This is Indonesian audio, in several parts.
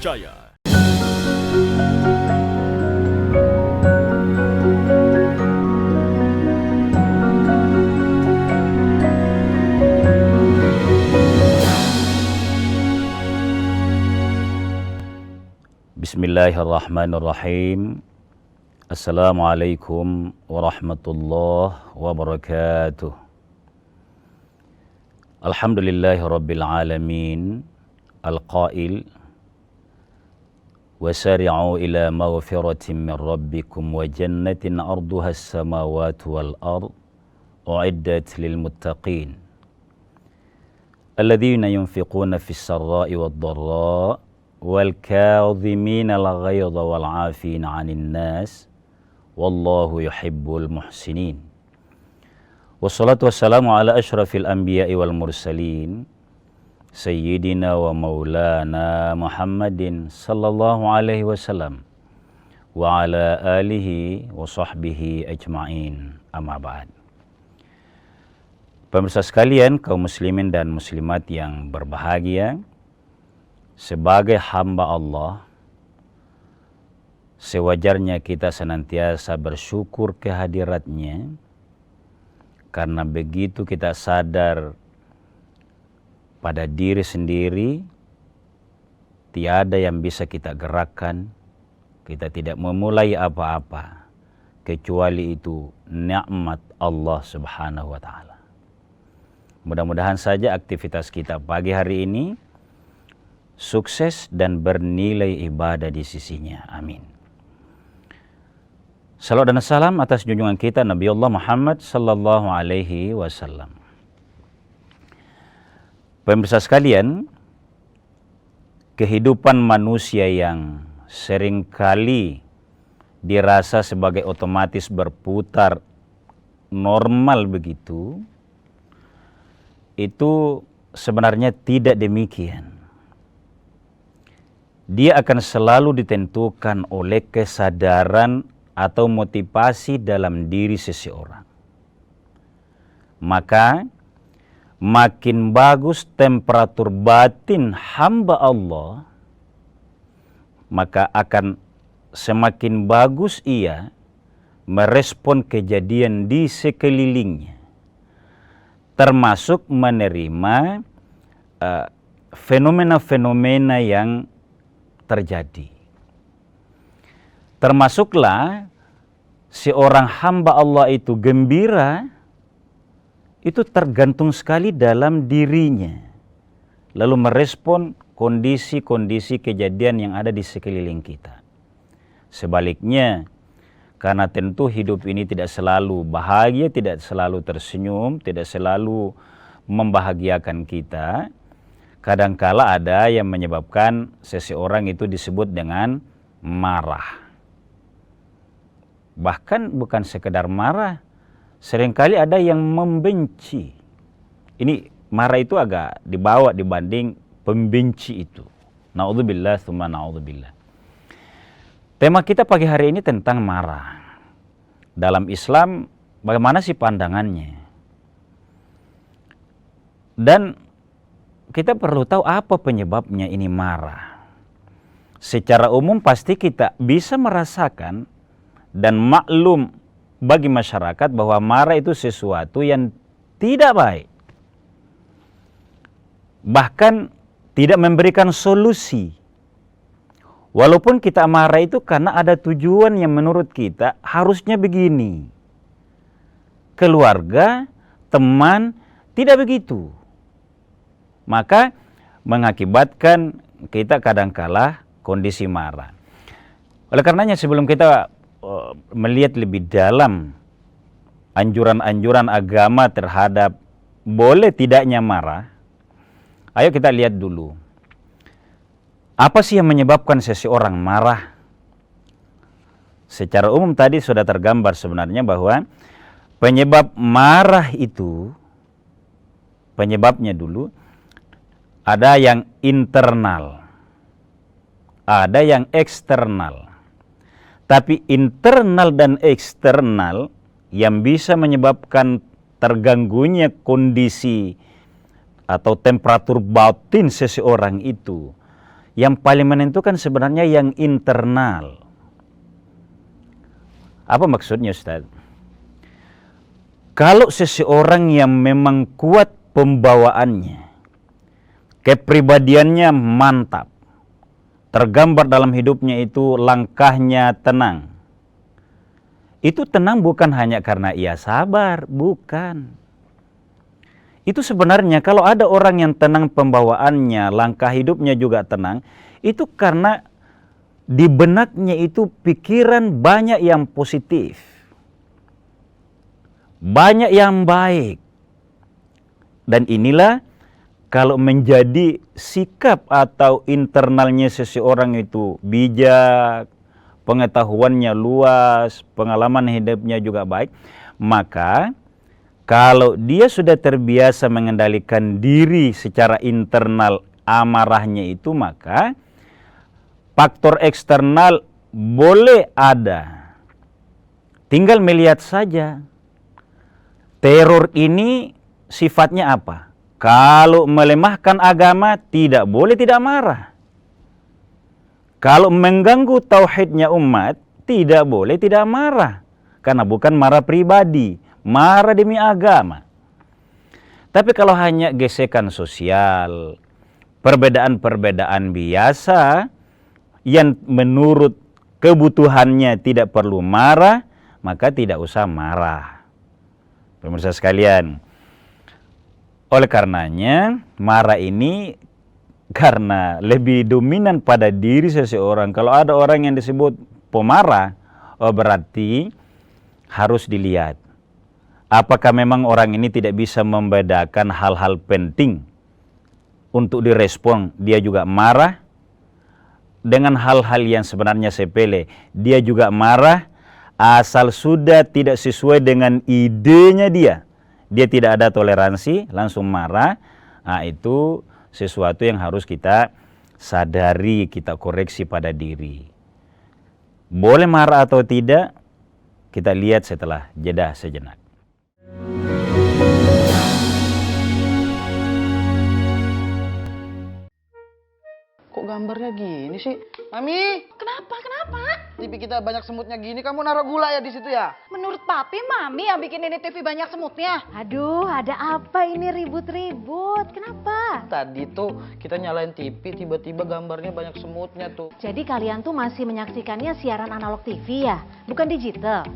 Jaya. Bismillahirrahmanirrahim. Assalamualaikum warahmatullahi wabarakatuh. Alhamdulillahirabbil alamin. Al-qail wasari'u ila maghfiratin min rabbikum wa jannatin arduha as-samawati wal ard u'iddat lil muttaqin alladhina yunfiquna fis sarra'i wad dharra wal kadhimina al ghayza wal 'afina 'anil nas wallahu yuhibbul muhsinin. Wassalatu wassalamu ala asyrafil anbiya'i wal mursalin Sayyidina wa maulana Muhammadin sallallahu alaihi wasallam wa ala alihi wa sahbihi ajma'in, amma ba'd. Pemirsa sekalian, kaum muslimin dan muslimat yang berbahagia, sebagai hamba Allah, sewajarnya kita senantiasa bersyukur kehadiratnya, karena begitu kita sadar pada diri sendiri tiada yang bisa kita gerakkan, kita tidak memulai apa-apa kecuali itu nikmat Allah Subhanahu wa taala. Mudah-mudahan saja aktivitas kita pagi hari ini sukses dan bernilai ibadah di sisinya. Amin. Salawat dan salam atas junjungan kita Nabi Allah Muhammad sallallahu alaihi wasallam. Pemirsa sekalian, kehidupan manusia yang seringkali dirasa sebagai otomatis berputar normal begitu, itu sebenarnya tidak demikian. Dia akan selalu ditentukan oleh kesadaran atau motivasi dalam diri seseorang. Maka makin bagus temperatur batin hamba Allah, maka akan semakin bagus ia merespon kejadian di sekelilingnya, termasuk menerima fenomena-fenomena yang terjadi. Termasuklah seorang hamba Allah itu gembira, itu tergantung sekali dalam dirinya, lalu merespon kondisi-kondisi kejadian yang ada di sekeliling kita. Sebaliknya, karena tentu hidup ini tidak selalu bahagia, tidak selalu tersenyum, tidak selalu membahagiakan kita, kadangkala ada yang menyebabkan seseorang itu disebut dengan marah. Bahkan bukan sekedar marah, seringkali ada yang membenci. Ini marah itu agak dibawa dibanding pembenci itu. Na'udzubillah tsumma na'udzubillah. Tema kita pagi hari ini tentang marah. Dalam Islam, bagaimana sih pandangannya? Dan kita perlu tahu apa penyebabnya ini marah. Secara umum pasti kita bisa merasakan dan maklum bagi masyarakat bahwa marah itu sesuatu yang tidak baik. Bahkan tidak memberikan solusi. Walaupun kita marah itu karena ada tujuan yang menurut kita harusnya begini. Keluarga, teman, tidak begitu. Maka mengakibatkan kita kadangkala kondisi marah. Oleh karenanya sebelum kita melihat lebih dalam anjuran-anjuran agama terhadap boleh tidaknya marah, ayo kita lihat dulu. Apa sih yang menyebabkan seseorang marah? Secara umum tadi sudah tergambar sebenarnya bahwa penyebab marah itu, penyebabnya dulu, ada yang internal, ada yang eksternal. Tapi internal dan eksternal yang bisa menyebabkan terganggunya kondisi atau temperatur batin seseorang itu Yang paling menentukan sebenarnya yang internal. Apa maksudnya, Ustaz? Kalau seseorang yang memang kuat pembawaannya, kepribadiannya mantap, tergambar dalam hidupnya itu langkahnya tenang. Itu tenang bukan hanya karena ia sabar, bukan. Itu sebenarnya kalau ada orang yang tenang pembawaannya, langkah hidupnya juga tenang, itu karena di benaknya itu pikiran banyak yang positif, banyak yang baik. Dan inilah kalau menjadi sikap atau internalnya seseorang itu bijak, pengetahuannya luas, pengalaman hidupnya juga baik, maka kalau dia sudah terbiasa mengendalikan diri secara internal amarahnya itu, maka faktor eksternal boleh ada. Tinggal melihat saja. Teror ini sifatnya apa? Kalau melemahkan agama tidak boleh tidak marah. Kalau mengganggu tauhidnya umat tidak boleh tidak marah. Karena bukan marah pribadi, marah demi agama. Tapi kalau hanya gesekan sosial, perbedaan-perbedaan biasa yang menurut kebutuhannya tidak perlu marah, maka tidak usah marah. Pemirsa sekalian, oleh karenanya marah ini karena lebih dominan pada diri seseorang. Kalau ada orang yang disebut pemarah, berarti harus dilihat apakah memang orang ini tidak bisa membedakan hal-hal penting untuk direspon. Dia juga marah dengan hal-hal yang sebenarnya sepele. Dia juga marah asal sudah tidak sesuai dengan idenya dia. Dia tidak ada toleransi, langsung marah. Nah, itu sesuatu yang harus kita sadari, kita koreksi pada diri. Boleh marah atau tidak, kita lihat setelah jeda sejenak. Kok gambarnya gini sih? Mami! Kenapa? TV kita banyak semutnya gini, kamu naruh gula ya di situ ya? Menurut Papi, Mami yang bikin ini TV banyak semutnya. Aduh, ada apa ini ribut-ribut? Kenapa? Tadi tuh kita nyalain TV, tiba-tiba gambarnya banyak semutnya tuh. Jadi kalian tuh masih menyaksikannya siaran analog TV ya? Bukan digital?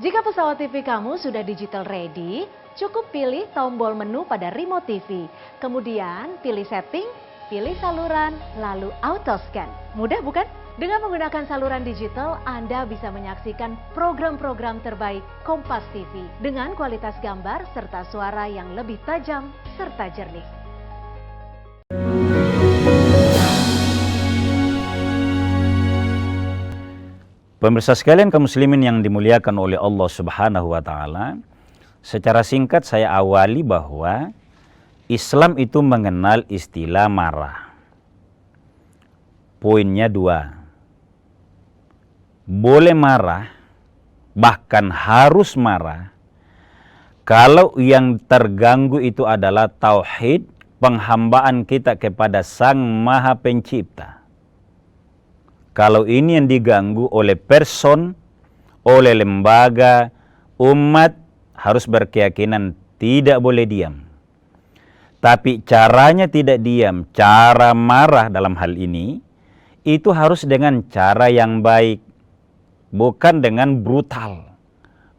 Jika pesawat TV kamu sudah digital ready, cukup pilih tombol menu pada remote TV. Kemudian pilih setting, pilih saluran, lalu auto scan. Mudah bukan? Dengan menggunakan saluran digital, Anda bisa menyaksikan program-program terbaik Kompas TV dengan kualitas gambar serta suara yang lebih tajam serta jernih. Pemirsa sekalian kaum muslimin yang dimuliakan oleh Allah Subhanahu wa taala, secara singkat saya awali bahwa Islam itu mengenal istilah marah. Poinnya dua. Boleh marah, bahkan harus marah, kalau yang terganggu itu adalah tauhid, penghambaan kita kepada Sang Maha Pencipta. Kalau ini yang diganggu oleh person, oleh lembaga, umat harus berkeyakinan tidak boleh diam. Tapi caranya tidak diam, cara marah dalam hal ini, itu harus dengan cara yang baik, bukan dengan brutal.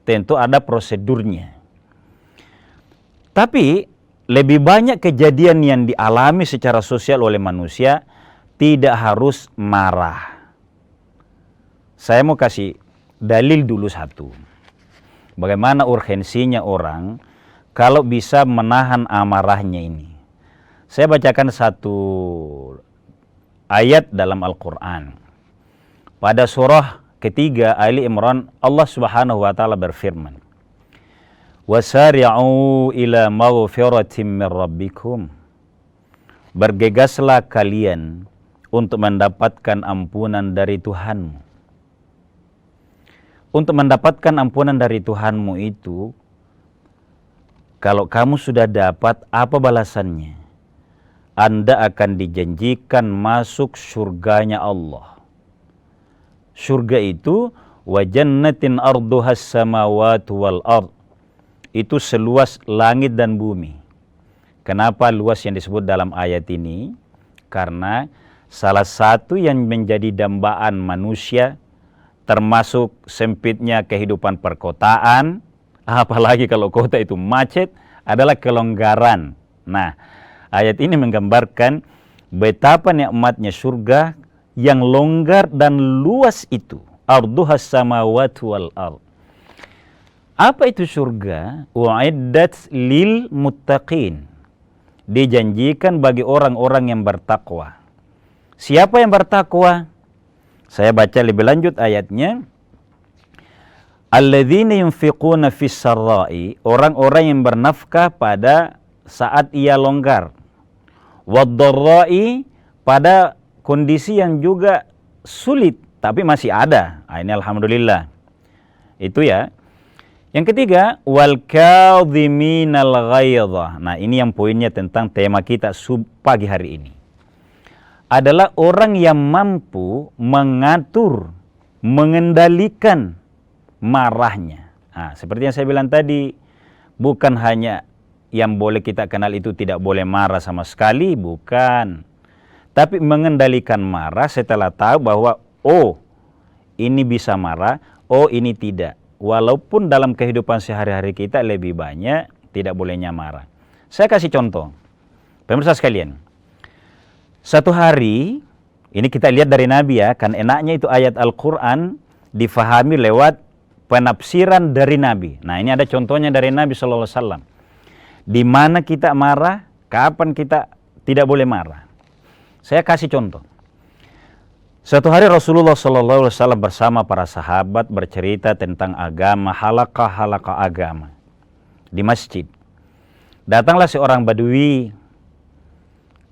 Tentu ada prosedurnya. Tapi lebih banyak kejadian yang dialami secara sosial oleh manusia tidak harus marah. Saya mau kasih dalil dulu satu. Bagaimana urgensinya orang kalau bisa menahan amarahnya ini. Saya bacakan satu ayat dalam Al-Quran. Pada surah ketiga Ali Imran, Allah Subhanahu wa taala berfirman, "Wasari'u ila maghfiratin min rabbikum." Bergegaslah kalian untuk mendapatkan ampunan dari Tuhanmu. Untuk mendapatkan ampunan dari Tuhanmu itu, kalau kamu sudah dapat, apa balasannya? Anda akan dijanjikan masuk surganya Allah. Surga itu wa jannatin arduhas samawati wal ard. Itu seluas langit dan bumi. Kenapa luas yang disebut dalam ayat ini? Karena salah satu yang menjadi dambaan manusia, termasuk sempitnya kehidupan perkotaan, apalagi kalau kota itu macet, adalah kelonggaran. Nah, ayat ini menggambarkan betapa nikmatnya surga yang longgar dan luas itu. Arduhas samawati wal ard. Apa itu surga? U'iddat lil muttaqin. Dijanjikan bagi orang-orang yang bertakwa. Siapa yang bertakwa? Saya baca lebih lanjut ayatnya. Alladzina yunfiquna fis sarra'i, orang-orang yang bernafkah pada saat ia longgar. Wad-dharra'i, pada kondisi yang juga sulit tapi masih ada. Ini alhamdulillah. Itu ya. Yang ketiga, wal kadhiminal ghaidha. Nah, ini yang poinnya tentang tema kita pagi hari ini. Adalah orang yang mampu mengatur, mengendalikan marahnya. Nah, seperti yang saya bilang tadi, bukan hanya yang boleh kita kenal itu tidak boleh marah sama sekali, bukan. Tapi mengendalikan marah setelah tahu bahwa, oh, ini bisa marah, oh ini tidak. Walaupun dalam kehidupan sehari-hari kita lebih banyak tidak bolehnya marah. Saya kasih contoh. Pemirsa sekalian. Satu hari, ini kita lihat dari Nabi ya, kan enaknya itu ayat Al-Quran difahami lewat penafsiran dari Nabi. Nah, ini ada contohnya dari Nabi SAW. Di mana kita marah, kapan kita tidak boleh marah. Saya kasih contoh. Suatu hari Rasulullah SAW bersama para sahabat bercerita tentang agama, halaqah-halaqah agama di masjid. Datanglah seorang badui.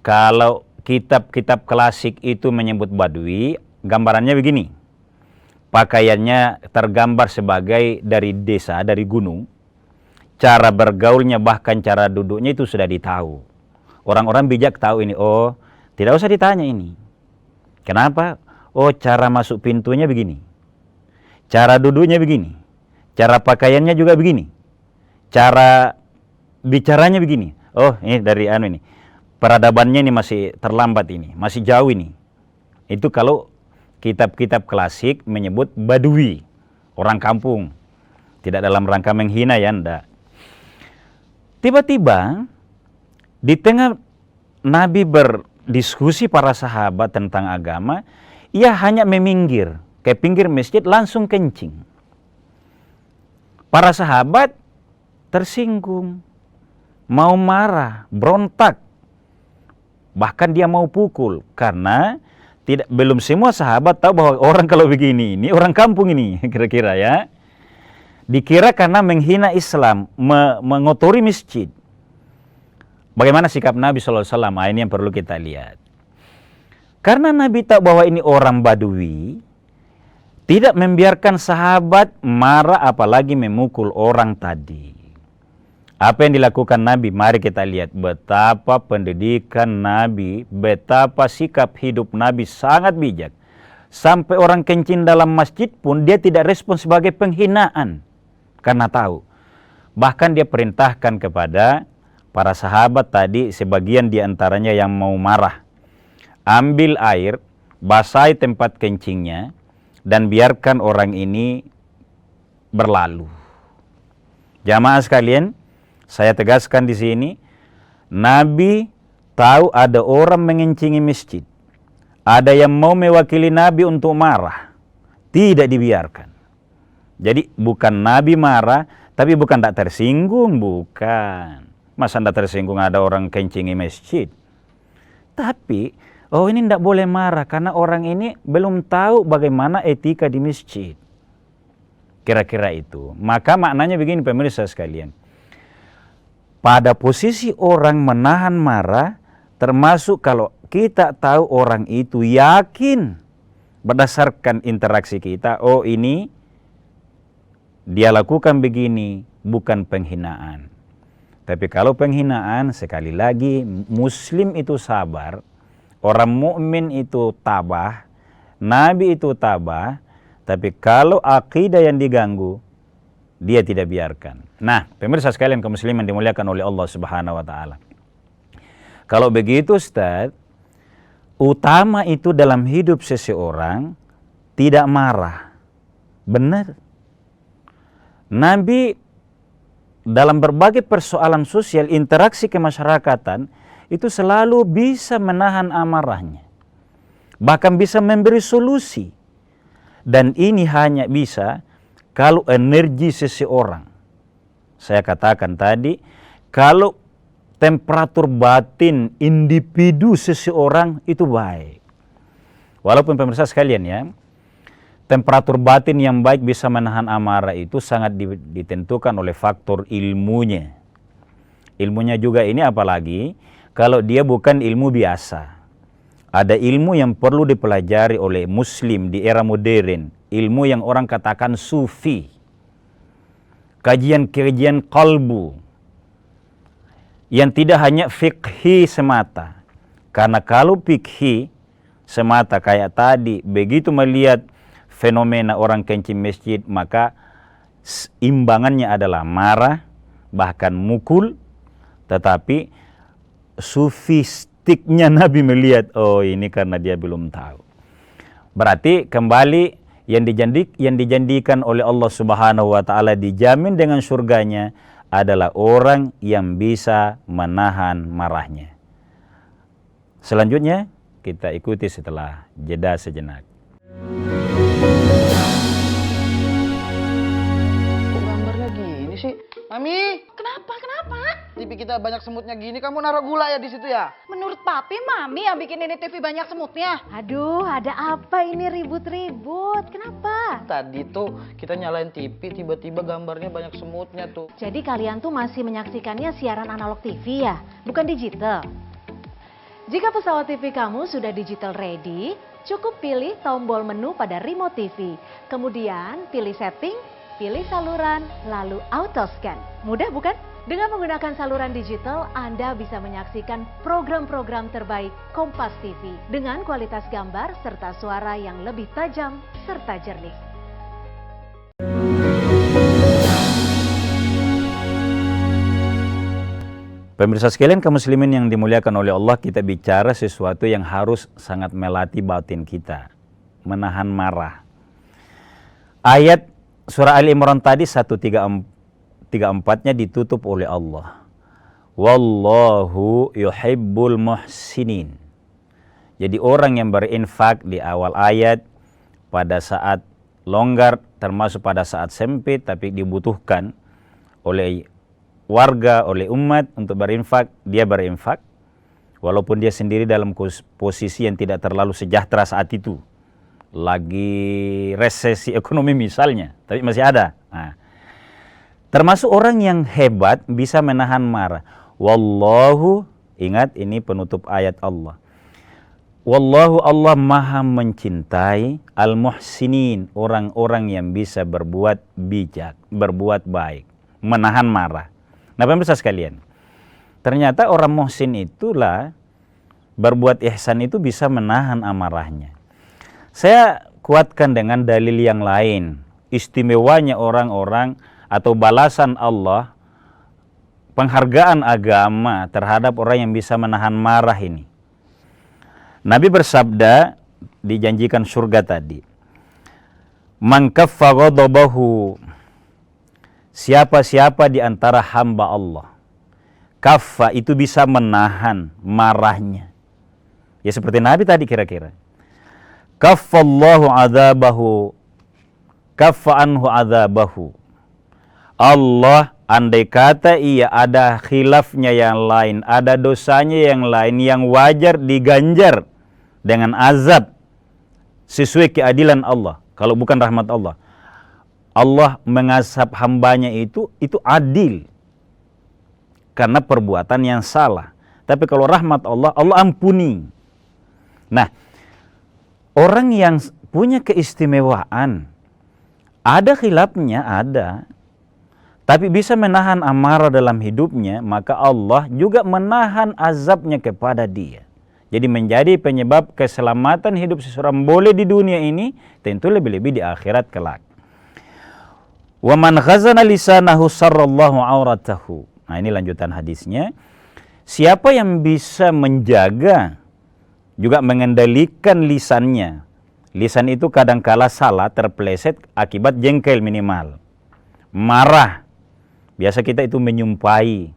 Kalau kitab-kitab klasik itu menyebut badui, gambarannya begini. Pakaiannya tergambar sebagai dari desa, dari gunung. Cara bergaulnya bahkan cara duduknya itu sudah ditahu. Orang-orang bijak tahu ini, oh tidak usah ditanya ini. Kenapa? Oh, cara masuk pintunya begini. Cara duduknya begini. Cara pakaiannya juga begini. Cara bicaranya begini. Oh, ini dari ini. Peradabannya ini masih terlambat ini. Masih jauh ini. Itu kalau kitab-kitab klasik menyebut badui. Orang kampung. Tidak dalam rangka menghina ya, enggak. Tiba-tiba di tengah Nabi berdiskusi para sahabat tentang agama, ia hanya meminggir ke pinggir masjid langsung kencing. Para sahabat tersinggung, mau marah, berontak. Bahkan dia mau pukul karena belum semua sahabat tahu bahwa orang kalau begini ini orang kampung ini kira-kira ya. Dikira karena menghina Islam, mengotori masjid. Bagaimana sikap Nabi SAW? Ini yang perlu kita lihat. Karena Nabi tahu bahwa ini orang badui, tidak membiarkan sahabat marah apalagi memukul orang tadi. Apa yang dilakukan Nabi? Mari kita lihat betapa pendidikan Nabi, betapa sikap hidup Nabi sangat bijak. Sampai orang kencing dalam masjid pun dia tidak respon sebagai penghinaan. Karena tahu. Bahkan dia perintahkan kepada para sahabat tadi, sebagian diantaranya yang mau marah. Ambil air, basahi tempat kencingnya, dan biarkan orang ini berlalu. Jamaah sekalian, saya tegaskan di sini, Nabi tahu ada orang mengencingi masjid. Ada yang mau mewakili Nabi untuk marah. Tidak dibiarkan. Jadi bukan Nabi marah, tapi bukan tak tersinggung, bukan. Masa tidak tersinggung ada orang kencingi masjid. Tapi, oh ini tidak boleh marah karena orang ini belum tahu bagaimana etika di masjid. Kira-kira itu. Maka maknanya begini pemirsa sekalian. Pada posisi orang menahan marah, termasuk kalau kita tahu orang itu yakin berdasarkan interaksi kita, oh ini dia lakukan begini, bukan penghinaan. Tapi kalau penghinaan, sekali lagi, muslim itu sabar, orang mukmin itu tabah, nabi itu tabah, tapi kalau akidah yang diganggu, dia tidak biarkan. Nah, pemirsa sekalian kaum muslimin dimuliakan oleh Allah Subhanahu wa taala. Kalau begitu, Ustaz, utama itu dalam hidup seseorang tidak marah. Benar. Nabi dalam berbagai persoalan sosial, interaksi kemasyarakatan, itu selalu bisa menahan amarahnya. Bahkan bisa memberi solusi. Dan ini hanya bisa kalau energi seseorang. Saya katakan tadi, kalau temperatur batin individu seseorang itu baik. Walaupun pemirsa sekalian ya, temperatur batin yang baik bisa menahan amarah itu sangat ditentukan oleh faktor ilmunya. Ilmunya juga ini apalagi kalau dia bukan ilmu biasa. Ada ilmu yang perlu dipelajari oleh muslim di era modern. Ilmu yang orang katakan sufi. Kajian-kajian kalbu. Yang tidak hanya fikhi semata. Karena kalau fikhi semata kayak tadi, begitu melihat fenomena orang kencing masjid, maka imbangannya adalah marah, bahkan mukul. Tetapi sufistiknya Nabi melihat, oh ini karena dia belum tahu. Berarti kembali yang dijanjikan oleh Allah Subhanahu wa taala dijamin dengan surganya adalah orang yang bisa menahan marahnya. Selanjutnya kita ikuti setelah jeda sejenak. Kok gambarnya gini sih? Mami, Kenapa? TV kita banyak semutnya gini, kamu naruh gula ya di situ ya? Menurut Papi, Mami yang bikin ini TV banyak semutnya. Aduh, ada apa ini ribut-ribut? Kenapa? Tadi tuh kita nyalain TV, tiba-tiba gambarnya banyak semutnya tuh. Jadi kalian tuh masih menyaksikannya siaran analog TV ya? Bukan digital? Jika pesawat TV kamu sudah digital ready, cukup pilih tombol menu pada remote TV. Kemudian pilih setting, pilih saluran, lalu auto scan. Mudah bukan? Dengan menggunakan saluran digital, Anda bisa menyaksikan program-program terbaik Kompas TV dengan kualitas gambar serta suara yang lebih tajam serta jernih. Pemirsa sekalian kaum muslimin yang dimuliakan oleh Allah, kita bicara sesuatu yang harus sangat melatih batin kita, menahan marah. Ayat surah Ali Imran tadi 134-nya ditutup oleh Allah. Wallahu yuhibbul muhsinin. Jadi orang yang berinfak di awal ayat pada saat longgar, termasuk pada saat sempit tapi dibutuhkan oleh warga, oleh umat untuk berinfak, dia berinfak walaupun dia sendiri dalam posisi yang tidak terlalu sejahtera saat itu, lagi resesi ekonomi misalnya, tapi masih ada. Nah, termasuk orang yang hebat bisa menahan marah. Wallahu, ingat ini penutup ayat Allah. Wallahu, Allah maha mencintai al-muhsinin, orang-orang yang bisa berbuat bijak, berbuat baik, menahan marah. Nah, pemirsa sekalian, ternyata orang muhsin itulah berbuat ihsan itu bisa menahan amarahnya. Saya kuatkan dengan dalil yang lain, istimewanya orang-orang atau balasan Allah, penghargaan agama terhadap orang yang bisa menahan marah ini. Nabi bersabda, dijanjikan surga tadi. Man kaffa ghadabahu, siapa-siapa di antara hamba Allah, kaffa itu bisa menahan marahnya. Ya seperti Nabi tadi kira-kira. Kaffallahu adzabahu, kaffa anhu adzabahu. Allah andai kata ia ada khilafnya yang lain, ada dosanya yang lain yang wajar diganjar dengan azab sesuai keadilan Allah. Kalau bukan rahmat Allah, Allah mengazab hambanya itu adil karena perbuatan yang salah. Tapi kalau rahmat Allah, Allah ampuni. Nah, orang yang punya keistimewaan, ada khilafnya, ada. tapi bisa menahan amarah dalam hidupnya, maka Allah juga menahan azabnya kepada dia. Jadi menjadi penyebab keselamatan hidup seseorang boleh di dunia ini, tentu lebih-lebih di akhirat kelak. Wa man khazana lisanahu sarrallahu auratahu. Nah, ini lanjutan hadisnya. Siapa yang bisa menjaga juga mengendalikan lisannya. Lisan itu kadangkala salah, terpeleset akibat jengkel minimal. Marah. Biasa kita itu menyumpai.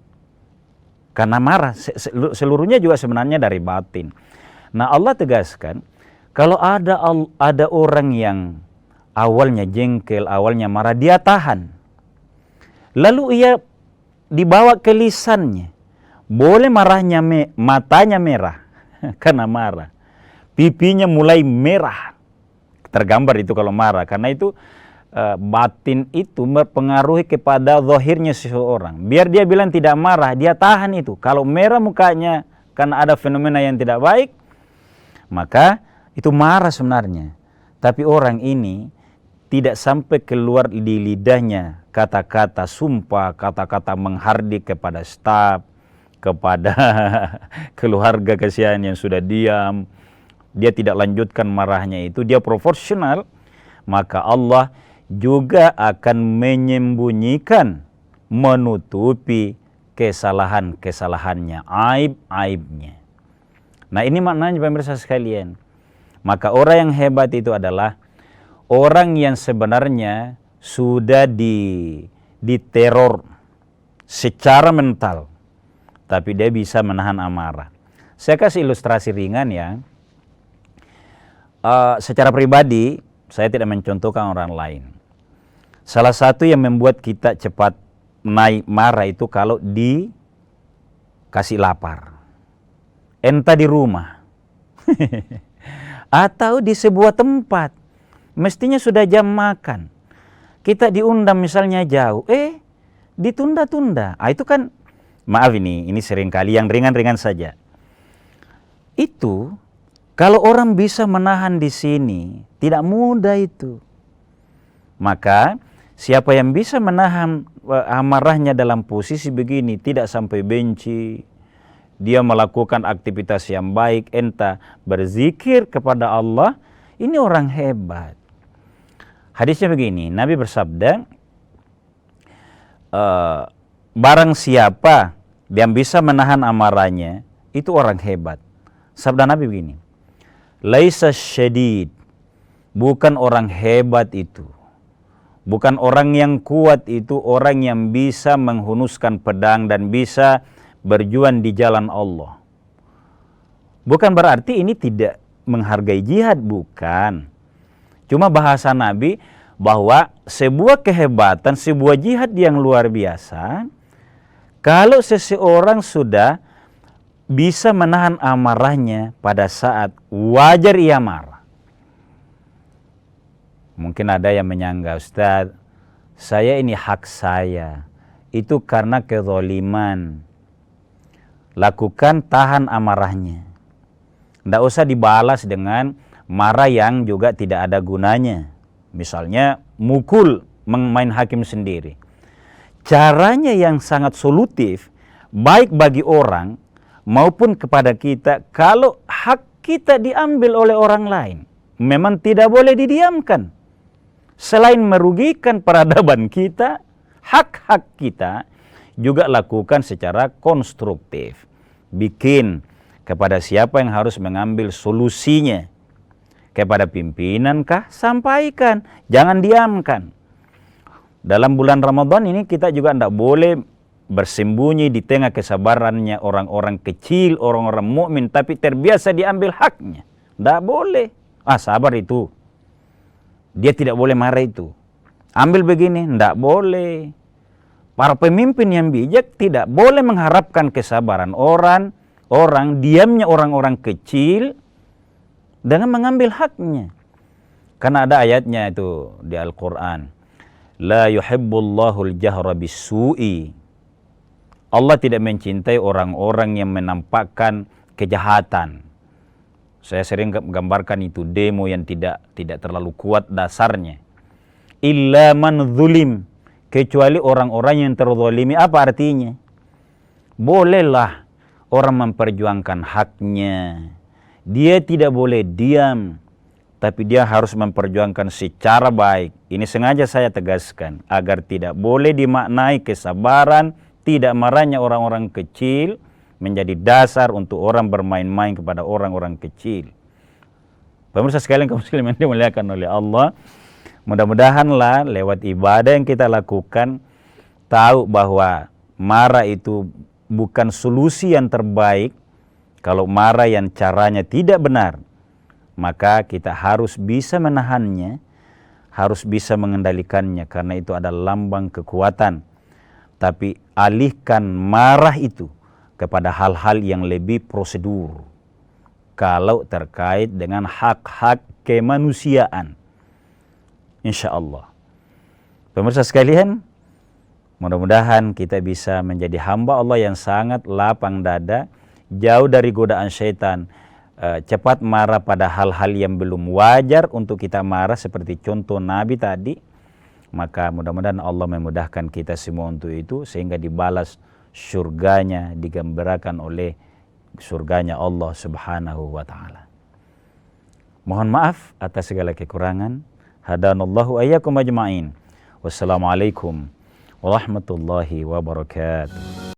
Karena marah, seluruhnya juga sebenarnya dari batin. Nah, Allah tegaskan, kalau ada orang yang awalnya jengkel, awalnya marah, dia tahan. Lalu ia dibawa ke lisannya. Boleh marahnya, matanya merah karena marah. Pipinya mulai merah. Tergambar itu kalau marah, karena itu batin itu mempengaruhi kepada zahirnya seseorang. Biar dia bilang tidak marah, dia tahan itu. Kalau merah mukanya karena ada fenomena yang tidak baik, maka itu marah sebenarnya. Tapi orang ini tidak sampai keluar di lidahnya kata-kata sumpah, kata-kata menghardik kepada staf, kepada keluarga kasihan yang sudah diam. Dia tidak lanjutkan marahnya itu, dia proporsional, maka Allah juga akan menyembunyikan, menutupi kesalahan-kesalahannya, aib-aibnya. Nah, ini maknanya pemirsa sekalian. Maka orang yang hebat itu adalah orang yang sebenarnya sudah diteror secara mental, tapi dia bisa menahan amarah. Saya kasih ilustrasi ringan ya. Secara pribadi, saya tidak mencontohkan orang lain. Salah satu yang membuat kita cepat naik marah itu kalau dikasih lapar. Entah di rumah atau di sebuah tempat. Mestinya sudah jam makan. Kita diundang misalnya jauh, ditunda-tunda. Itu kan, maaf ini sering kali yang ringan-ringan saja. Itu kalau orang bisa menahan di sini, tidak mudah itu. Maka siapa yang bisa menahan amarahnya dalam posisi begini, tidak sampai benci, dia melakukan aktivitas yang baik, entah berzikir kepada Allah, ini orang hebat. Hadisnya begini, Nabi bersabda, barang siapa yang bisa menahan amarahnya, itu orang hebat. Sabda Nabi begini, laisa syadid, bukan orang hebat itu. Bukan orang yang kuat itu orang yang bisa menghunuskan pedang dan bisa berjuang di jalan Allah. Bukan berarti ini tidak menghargai jihad, bukan. Cuma bahasa Nabi bahwa sebuah kehebatan, sebuah jihad yang luar biasa, kalau seseorang sudah bisa menahan amarahnya pada saat wajar ia marah. Mungkin ada yang menyangka, Ustaz, saya ini hak saya, itu karena kezaliman. Lakukan, tahan amarahnya. Tidak usah dibalas dengan marah yang juga tidak ada gunanya. Misalnya mukul, main hakim sendiri. Caranya yang sangat solutif, baik bagi orang maupun kepada kita, kalau hak kita diambil oleh orang lain, memang tidak boleh didiamkan. Selain merugikan peradaban kita, hak-hak kita juga lakukan secara konstruktif. Bikin kepada siapa yang harus mengambil solusinya. Kepada pimpinan kah? Sampaikan, jangan diamkan. Dalam bulan Ramadan ini kita juga tidak boleh bersembunyi di tengah kesabarannya orang-orang kecil, orang-orang mukmin, tapi terbiasa diambil haknya. Tidak boleh. Sabar itu. Dia tidak boleh marah itu. Ambil begini, tidak boleh. Para pemimpin yang bijak tidak boleh mengharapkan kesabaran orang, diamnya orang-orang kecil dengan mengambil haknya. Karena ada ayatnya itu di Al-Quran. La yuhibbullahul jahra bisu'i. Allah tidak mencintai orang-orang yang menampakkan kejahatan. Saya sering gambarkan itu demo yang tidak terlalu kuat dasarnya. Illa man zulim, kecuali orang-orang yang terzalimi. Apa artinya? Bolehlah orang memperjuangkan haknya. Dia tidak boleh diam, tapi dia harus memperjuangkan secara baik. Ini sengaja saya tegaskan, agar tidak boleh dimaknai kesabaran, tidak marahnya orang-orang kecil menjadi dasar untuk orang bermain-main kepada orang-orang kecil. Pemirsa sekalian kaum muslimin yang dimuliakan oleh Allah, mudah-mudahanlah lewat ibadah yang kita lakukan, tahu bahwa marah itu bukan solusi yang terbaik. Kalau marah yang caranya tidak benar, maka kita harus bisa menahannya, harus bisa mengendalikannya, karena itu adalah lambang kekuatan. Tapi alihkan marah itu kepada hal-hal yang lebih prosedur. Kalau terkait dengan hak-hak kemanusiaan, insya Allah. Pemirsa sekalian, mudah-mudahan kita bisa menjadi hamba Allah yang sangat lapang dada, jauh dari godaan syaitan, cepat marah pada hal-hal yang belum wajar untuk kita marah, seperti contoh Nabi tadi. Maka mudah-mudahan Allah memudahkan kita semua untuk itu, sehingga dibalas surganya, digembirakan oleh surganya Allah subhanahu wa ta'ala. Mohon maaf atas segala kekurangan. Hadanallahu ayyakum ajma'in. Wassalamualaikum warahmatullahi wabarakatuh.